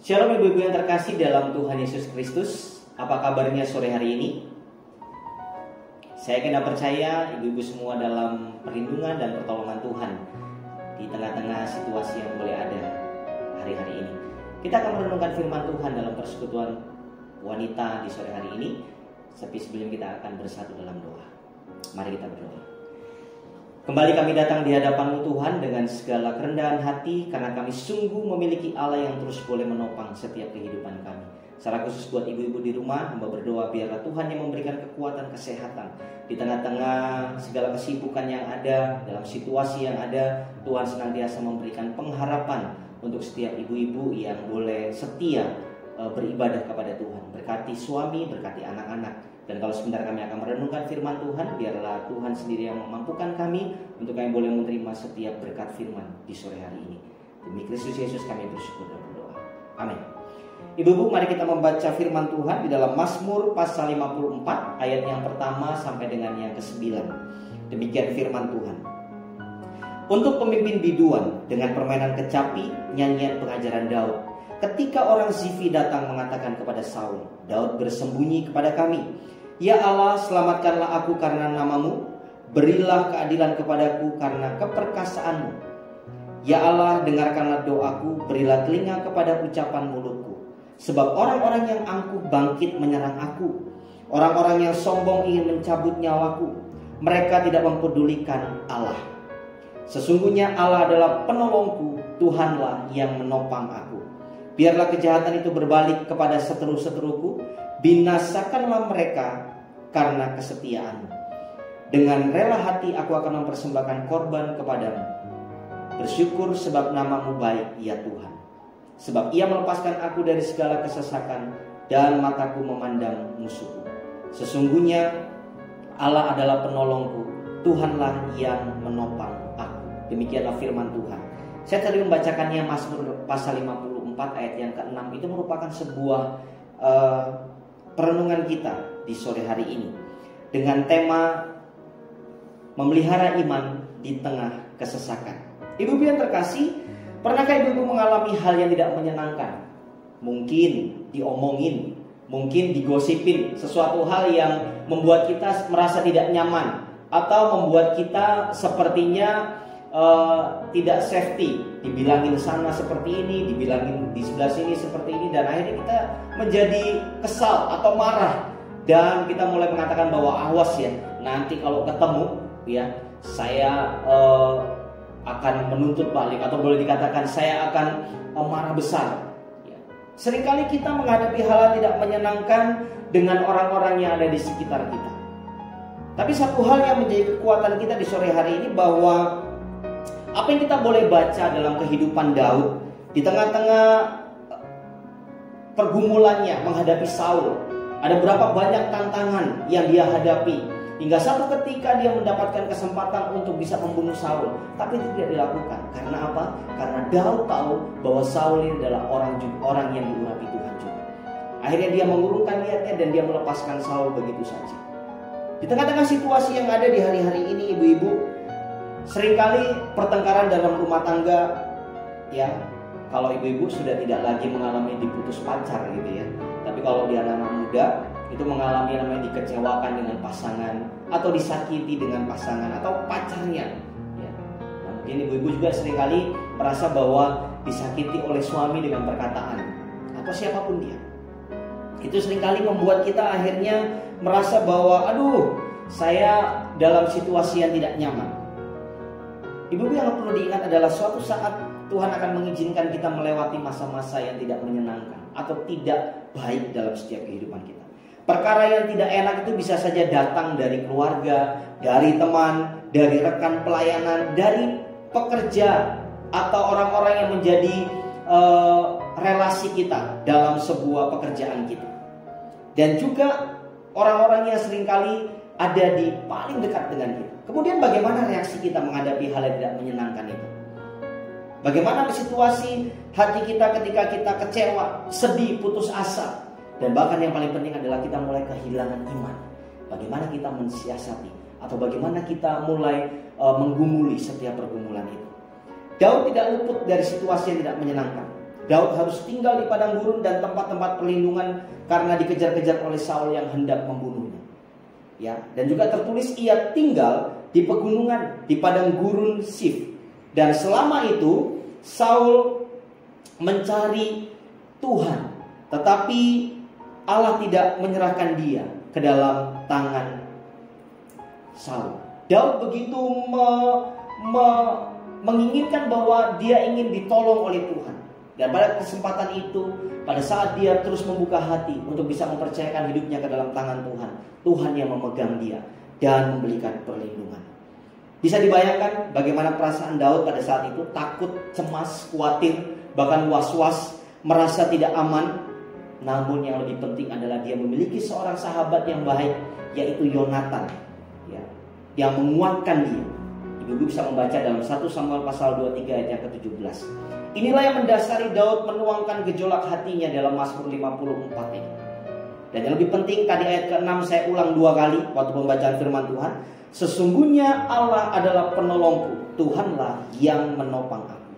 Shalom ibu-ibu yang terkasih dalam Tuhan Yesus Kristus. Apa kabarnya sore hari ini? Saya kena percaya ibu-ibu semua dalam perlindungan dan pertolongan Tuhan di tengah-tengah situasi yang boleh ada hari-hari ini. Kita akan merenungkan firman Tuhan dalam persekutuan wanita di sore hari ini. Tapi sebelum kita akan bersatu dalam doa, mari kita berdoa. Kembali kami datang di hadapan-Mu Tuhan dengan segala kerendahan hati, karena kami sungguh memiliki Allah yang terus boleh menopang setiap kehidupan kami. Secara khusus buat ibu-ibu di rumah, hamba berdoa biarlah Tuhan yang memberikan kekuatan kesehatan di tengah-tengah segala kesibukan yang ada, dalam situasi yang ada. Tuhan senantiasa memberikan pengharapan untuk setiap ibu-ibu yang boleh setia beribadah kepada Tuhan. Berkati suami, berkati anak-anak. Dan kalau sebentar kami akan merenungkan firman Tuhan, biarlah Tuhan sendiri yang memampukan kami untuk kami boleh menerima setiap berkat firman di sore hari ini. Demi Kristus Yesus kami bersyukur dan berdoa. Amin. Ibu-ibu, mari kita membaca firman Tuhan di dalam Mazmur pasal 54 ayat yang pertama sampai dengan yang ke-9. Demikian firman Tuhan. Untuk pemimpin biduan dengan permainan kecapi, nyanyian pengajaran Daud. Ketika orang Zifi datang mengatakan kepada Saul, Daud bersembunyi kepada kami. Ya Allah, selamatkanlah aku karena nama-Mu. Berilah keadilan kepadaku karena keperkasaanmu. Ya Allah, dengarkanlah doaku. Berilah telinga kepada ucapan mulutku. Sebab orang-orang yang angkuh bangkit menyerang aku. Orang-orang yang sombong ingin mencabut nyawaku. Mereka tidak mempedulikan Allah. Sesungguhnya Allah adalah penolongku. Tuhanlah yang menopang aku. Biarlah kejahatan itu berbalik kepada seteru-seteruku. Binasakanlah mereka karena kesetiaan-Mu. Dengan rela hati aku akan mempersembahkan korban kepadamu. Bersyukur sebab nama-Mu baik, ya Tuhan. Sebab Ia melepaskan aku dari segala kesesakan dan mataku memandang musuhku. Sesungguhnya Allah adalah penolongku. Tuhanlah yang menopang aku. Demikianlah firman Tuhan. Saya tadi membacakannya Mazmur pasal 54 ayat yang ke-6. Itu merupakan sebuah perenungan kita di sore hari ini dengan tema memelihara iman di tengah kesesakan. Ibu-ibu yang terkasih, pernahkah ibu-ibu mengalami hal yang tidak menyenangkan? Mungkin diomongin, mungkin digosipin, sesuatu hal yang membuat kita merasa tidak nyaman, atau membuat kita sepertinya tidak safety. Dibilangin sana seperti ini, dibilangin di sebelah sini seperti ini, dan akhirnya kita menjadi kesal atau marah, dan kita mulai mengatakan bahwa awas ya, nanti kalau ketemu ya saya akan menuntut balik, atau boleh dikatakan saya akan marah besar ya. Seringkali kita menghadapi hal yang tidak menyenangkan dengan orang-orang yang ada di sekitar kita. Tapi satu hal yang menjadi kekuatan kita di sore hari ini, bahwa apa yang kita boleh baca dalam kehidupan Daud di tengah-tengah pergumulannya menghadapi Saul. Ada berapa banyak tantangan yang dia hadapi, hingga satu ketika dia mendapatkan kesempatan untuk bisa membunuh Saul, tapi itu tidak dilakukan. Karena apa? Karena Daud tahu bahwa Saul ini adalah orang yang diurapi Tuhan juga. Akhirnya dia mengurungkan niatnya dan dia melepaskan Saul begitu saja. Di tengah-tengah situasi yang ada di hari-hari ini, ibu-ibu, seringkali pertengkaran dalam rumah tangga ya, kalau ibu-ibu sudah tidak lagi mengalami diputus pacar gitu ya, tapi kalau dia anak muda itu mengalami namanya dikecewakan dengan pasangan, atau disakiti dengan pasangan atau pacarnya ya. Nah, mungkin ibu-ibu juga seringkali merasa bahwa disakiti oleh suami dengan perkataan atau siapapun dia. Itu seringkali membuat kita akhirnya merasa bahwa aduh, saya dalam situasi yang tidak nyaman. Ibu-ibu, yang perlu diingat adalah suatu saat Tuhan akan mengizinkan kita melewati masa-masa yang tidak menyenangkan atau tidak baik dalam setiap kehidupan kita. Perkara yang tidak enak itu bisa saja datang dari keluarga, dari teman, dari rekan pelayanan, dari pekerja, atau orang-orang yang menjadi relasi kita dalam sebuah pekerjaan kita. Dan juga orang-orang yang seringkali ada di paling dekat dengan kita. Kemudian bagaimana reaksi kita menghadapi hal yang tidak menyenangkan itu? Bagaimana situasi hati kita ketika kita kecewa, sedih, putus asa, dan bahkan yang paling penting adalah kita mulai kehilangan iman. Bagaimana kita mensiasati, atau bagaimana kita mulai menggumuli setiap pergumulan itu? Daud tidak luput dari situasi yang tidak menyenangkan. Daud harus tinggal di padang gurun dan tempat-tempat perlindungan karena dikejar-kejar oleh Saul yang hendak membunuhnya. Ya, dan juga tertulis ia tinggal di pegunungan di padang gurun Sif. Dan selama itu Saul mencari Tuhan, tetapi Allah tidak menyerahkan dia ke dalam tangan Saul. Daud begitu menginginkan bahwa dia ingin ditolong oleh Tuhan. Dan pada kesempatan itu, pada saat dia terus membuka hati untuk bisa mempercayakan hidupnya ke dalam tangan Tuhan, Tuhan yang memegang dia dan memberikan perlindungan. Bisa dibayangkan bagaimana perasaan Daud pada saat itu, takut, cemas, khawatir, bahkan was-was, merasa tidak aman. Namun yang lebih penting adalah dia memiliki seorang sahabat yang baik, yaitu Yonatan, ya, yang menguatkan dia. Ibu bisa membaca dalam 1 Samuel pasal 23 ayat yang ke-17. Inilah yang mendasari Daud menuangkan gejolak hatinya dalam Mazmur 54 ini. Dan yang lebih penting, tadi ayat ke-6 saya ulang 2 kali waktu pembacaan firman Tuhan. Sesungguhnya Allah adalah penolongku, Tuhanlah yang menopang aku.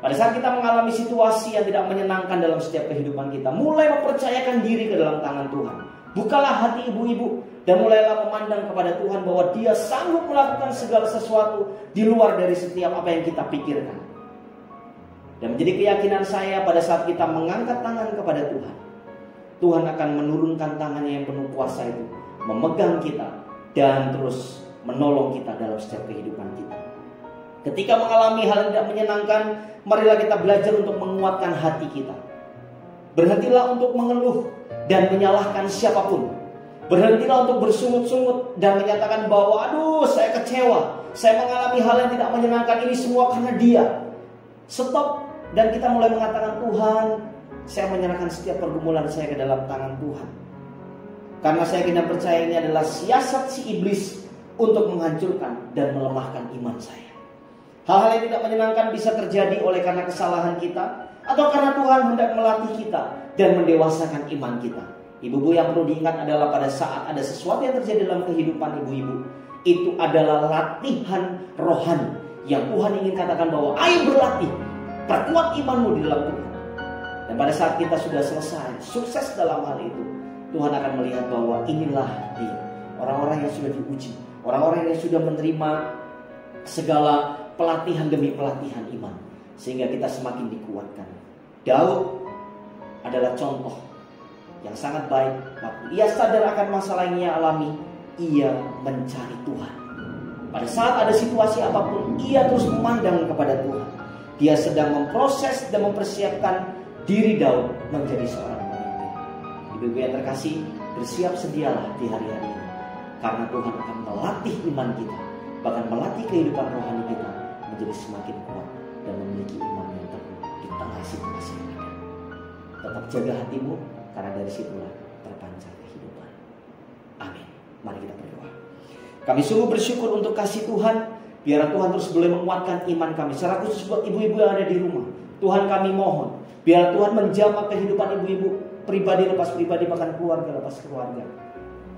Pada saat kita mengalami situasi yang tidak menyenangkan dalam setiap kehidupan kita, mulai mempercayakan diri ke dalam tangan Tuhan. Bukalah hati ibu-ibu dan mulailah memandang kepada Tuhan bahwa Dia sanggup melakukan segala sesuatu di luar dari setiap apa yang kita pikirkan. Dan menjadi keyakinan saya pada saat kita mengangkat tangan kepada Tuhan, Tuhan akan menurunkan tangannya yang penuh kuasa itu, memegang kita dan terus menolong kita dalam setiap kehidupan kita. Ketika mengalami hal yang tidak menyenangkan, marilah kita belajar untuk menguatkan hati kita. Berhentilah untuk mengeluh dan menyalahkan siapapun. Berhentilah untuk bersungut-sungut dan menyatakan bahwa aduh saya kecewa, saya mengalami hal yang tidak menyenangkan, ini semua karena dia. Stop. Dan kita mulai mengatakan, Tuhan, saya menyerahkan setiap pergumulan saya ke dalam tangan Tuhan. Karena saya tidak percaya ini adalah siasat si iblis untuk menghancurkan dan melemahkan iman saya. Hal-hal yang tidak menyenangkan bisa terjadi oleh karena kesalahan kita, atau karena Tuhan hendak melatih kita dan mendewasakan iman kita. Ibu-ibu, yang perlu diingat adalah pada saat ada sesuatu yang terjadi dalam kehidupan ibu-ibu, itu adalah latihan rohani yang Tuhan ingin katakan bahwa ayo berlatih, perkuat imanmu di dalam Tuhan. Dan pada saat kita sudah selesai, sukses dalam hal itu, Tuhan akan melihat bahwa inilah dia, orang-orang yang sudah diuji, orang-orang yang sudah menerima segala pelatihan demi pelatihan iman, sehingga kita semakin dikuatkan. Daud adalah contoh yang sangat baik. Waktu ia sadar akan masalah yang ia alami, ia mencari Tuhan. Pada saat ada situasi apapun, ia terus memandang kepada Tuhan. Dia sedang memproses dan mempersiapkan diri Daud menjadi seorang pemimpin. Ibu-ibu yang terkasih, bersiap sedialah di hari-hari ini, karena Tuhan akan melatih iman kita, bahkan melatih kehidupan rohani kita menjadi semakin kuat dan memiliki iman yang teguh di tengah situasi yang ada. Tetap jaga hatimu, karena dari situlah terpancar kehidupan. Amin. Mari kita berdoa. Kami sungguh bersyukur untuk kasih Tuhan. Biar Tuhan terus boleh menguatkan iman kami. Secara khusus buat ibu-ibu yang ada di rumah, Tuhan kami mohon, biar Tuhan menjamah kehidupan ibu-ibu, pribadi lepas pribadi, bahkan keluarga lepas keluarga,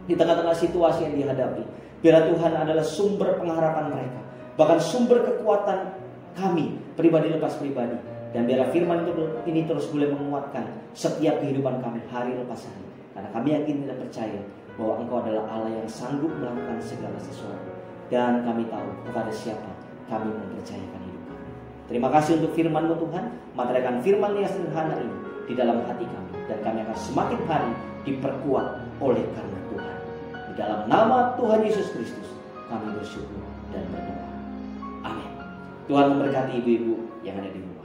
di tengah-tengah situasi yang dihadapi. Biar Tuhan adalah sumber pengharapan mereka, bahkan sumber kekuatan kami, pribadi lepas pribadi. Dan biar firman ini terus boleh menguatkan setiap kehidupan kami hari lepas hari. Karena kami yakin dan percaya bahwa Engkau adalah Allah yang sanggup melakukan segala sesuatu. Dan kami tahu kepada siapa kami mempercayakan hidup kami. Terima kasih untuk firman-Mu Tuhan. Materaikan firman yang sederhana ini di dalam hati kami, dan kami akan semakin hari diperkuat oleh karena Tuhan. Di dalam nama Tuhan Yesus Kristus kami bersyukur dan berdoa. Amin. Tuhan memberkati ibu-ibu yang ada di rumah.